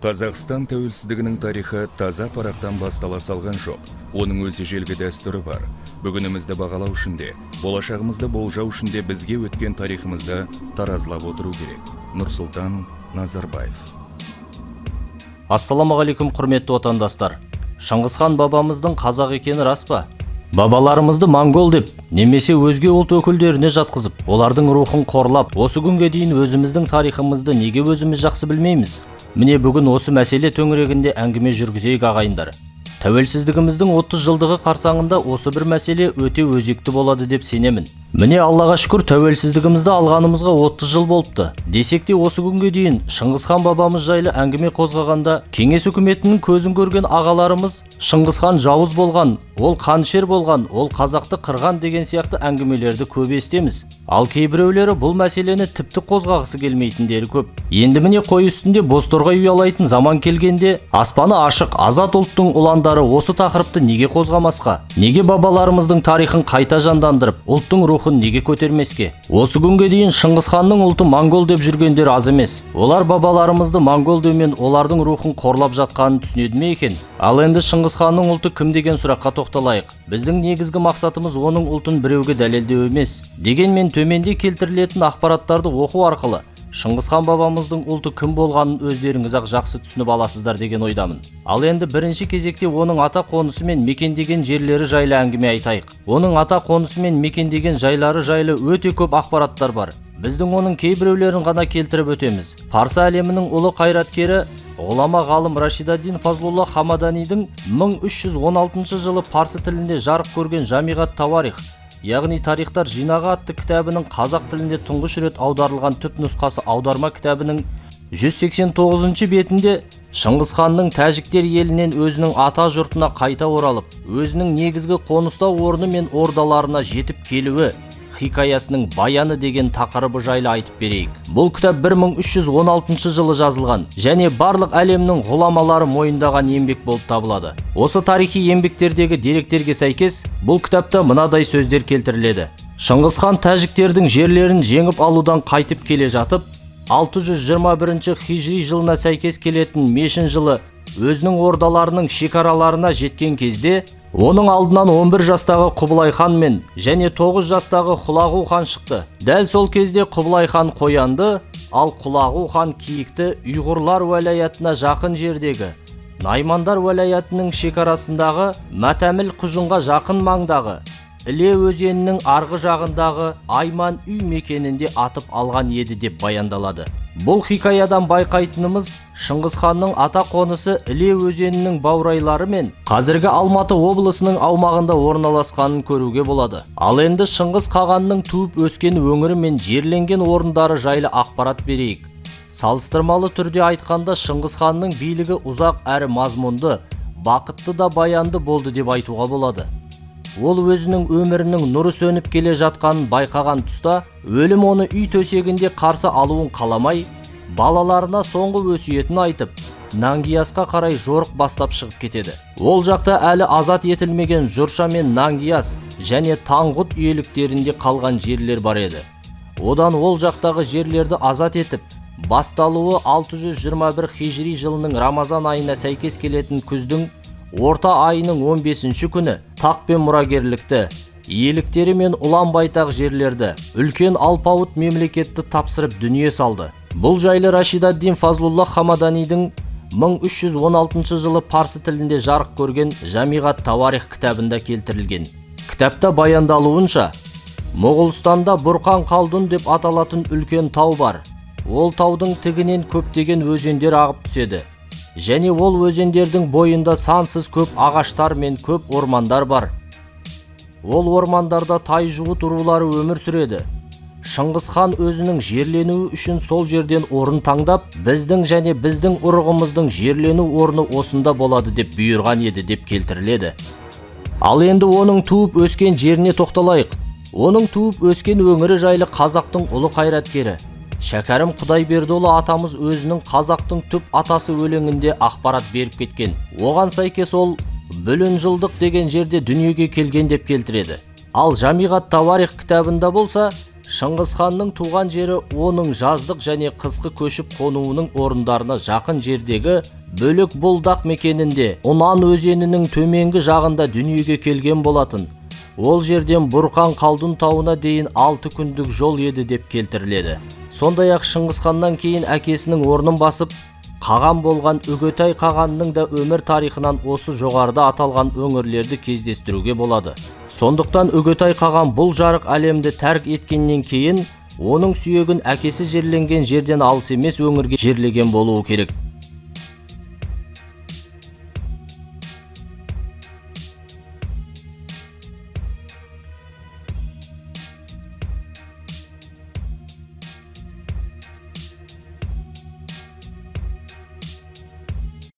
Қазақстан тәуелсіздігінің тарихы таза парақтан бастала салған жоқ. Оның өзі ежелгі дәстүрі бар. Бүгінімізді бағалау үшін де, болашағымызды болжау үшін де бізге өткен тарихымызды таразылап отыру керек. Нұрсұлтан Назарбаев. Ассаламағалейкум, құрметті отандастар. Шыңғысхан бабамыздың қазақ екені рас па? Бабаларымызды моңғол деп, немесе өзге ұлт өкілдеріне жатқызып, олардың рухын қорлап, осы күнге дейін өзіміздің тарихымызды неге өзіміз жақсы білмейміз? Міне бүгін осы мәселе төңірегінде әңгіме жүргізейік ағайындар. Тәуелсіздігіміздің 30 жылдығы қарсаңында осы бір мәселе өте өзекті болады деп сенемін. Міне Аллаға шүкір, тәуелсіздігімізді алғанымызға 30 жыл болыпты. Десек те осы күнге дейін Шыңғысхан бабамыз жайлы әңгіме қозғағанда, кеңес үкіметінің көзін көрген ағаларымыз Шыңғысхан жауыз болған, ол қанішер болған, ол қазақты қырған деген сияқты әңгімелерді көп естеміз. Ал кейбіреулері бұл мәселені тіпті қозғағысы келмейтіндері көп. Енді міне қой үстінде бозторғай ұялайтын заман келгенде, аспаны ашық азат ұлттың ұландары осы тақырыпты неге қозғамасқа? Неге бабаларымыздың тарихын қайта жандандырып, ұлттың рухын неге көтермеске? Осы күнге дейін Шыңғысханның ұлты моңғол деп жүргендер аз емес. Олар бабаларымызды моңғол деумен олардың рухын қорлап жатқанын түсінеді ме екен? Ал енді Шыңғысханның ұлты кім деген сұраққа тоқталайық. Біздің негізгі мақсатымыз оның ұлтын біреуге дәлелдеу емес. Дегенмен төменде келтірілетін ақпараттарды оқу арқылы Шыңғысхан бабамыздың ұлты кім болғанын өздеріңіз-ақ жақсы түсініп аласыздар деген ойдамын. Ал енді бірінші кезекте оның ата қонысы мен мекендеген жерлері жайлы әңгіме айтайық. Оның ата қонысы мен мекендеген жайлары жайлы өте көп ақпараттар бар. Біздің оның кейбіреулерін ғана келтіріп өтеміз. Парсы әлемінің ұлы қайраткері ғұлама ғалым Рашидаддин Фазлулла Хамаданидің 1316 жылы парсы тілінде жарық көрген Жамиғат Тауарих, яғни тарихтар жинағы атты кітабының қазақ тілінде тұңғыш рет аударылған түпнұсқасы аударма кітабының 189 бетінде Шыңғысханның тәжіктер елінен өзінің ата жұртына қайта оралып, өзінің негізгі қоныстау орны мен ордаларына жетіп келуі хикаясының баяны деген тақырыбы жайлы айтып берейік. Бұл кітап 1316 жылы жазылған және барлық әлемнің ғұламалары мойындаған еңбек болып табылады. Осы тарихи еңбектердегі деректерге сәйкес, бұл кітапта мынадай сөздер келтіріледі. Шыңғысхан тәжіктердің жерлерін жеңіп алудан қайтып келе жатып, 621 хижри жылына сәйкес келетін мешін жылы өзінің ордаларының шекараларына жеткен кезде, оның алдынан 11 жастағы Құбылай хан мен және 9 жастағы Құлағу хан шықты. Дәл сол кезде Құбылай хан қоянды, ал Құлағу хан киікті ұйғырлар уәлаятына жақын жердегі Наймандар уәлаятының шекарасындағы Мәтәміл құжынға жақын маңдағы Іле өзенінің арғы жағындағы Айман үй мекенінде атып алған еді деп баяндалады. Бұл хикаядан байқайтынымыз Шыңғысханның ата қонысы Іле өзенінің баурайлары мен қазіргі Алматы облысының аумағында орналасқанын көруге болады. Ал енді Шыңғыс қағанның туып өскен өңірі мен жерленген орындары жайлы ақпарат берейік. Салыстырмалы түрде айтқанда Шыңғысханның билігі ұзақ әрі мазмұнды, бақытты да баянды болды деп айтуға болады. Ол өзінің өмірінің нұры сөніп келе жатқанын байқаған тұста, өлім оны үй төсегінде қарсы алуын қаламай, балаларына соңғы өсиетін айтып, Нангиясқа қарай жорық бастап шығып кетеді. Ол жақта әлі азат етілмеген Жұрша мен Нангияс және Таңғұт иеліктерінде қалған жерлер бар еді. Одан ол жақтағы жерлерді азат етіп, басталуы 621 хижри жылының Рамазан айына сәйкес келетін күздің орта айының 15-ші күні тақ пен мұрагерлікті, иеліктері мен ұлан байтақ жерлерді, үлкен алпауыт мемлекетті тапсырып дүние салды. Бұл жайлы Рашидаддин Фазлулла Хамаданидің 1316 жылы парсы тілінде жарық көрген Жамиғат Тауарих кітабында келтірілген. Кітапта баяндалуынша, Моғолстанда Бұрқан Қалдун деп аталатын үлкен тау бар. Ол таудың тігінен көптеген өзендер ағып түседі. Және ол өзендердің бойында сансыз көп ағаштар мен көп ормандар бар. Ол ормандарда тай жуыт рулары өмір сүреді. Шыңғысхан өзінің жерленуі үшін сол жерден орын таңдап, біздің және біздің ұрығымыздың жерлену орны осында болады деп бұйырған еді деп келтіріледі. Ал енді оның туып өскен жеріне тоқталайық. Оның туып өскен өңірі жайлы қазақтың ұлы қайраткері Шәкәрім Құдайбердіұлы атамыз өзінің қазақтың түп атасы өлеңінде ақпарат беріп кеткен. Оған сәйкес ол Бүлін жылдық деген жерде дүниеге келген деп келтіреді. Ал Жамиғат Тауарих кітабында болса, Шыңғысханның туған жері оның жаздық және қысқы көшіп қонуының орындарына жақын жердегі Бөлек Бұлдақ мекенінде Унан өзенінің төменгі жағында дүниеге келген болатын. Ол жерден Бұрқан Қалдун тауына дейін 6 күндік жол еді деп келтіріледі. Сондай-ақ Шыңғысханнан кейін әкесінің орнын басып, қаған болған Үгетай қағанның да өмір тарихынан осы жоғарыда аталған өңірлерді кездестіруге болады. Сондықтан Үгетай қаған бұл жарық әлемді тәрк еткеннен кейін, оның сүйегін әкесі жерленген жерден алыс емес өңірге жерлеген болуы керек.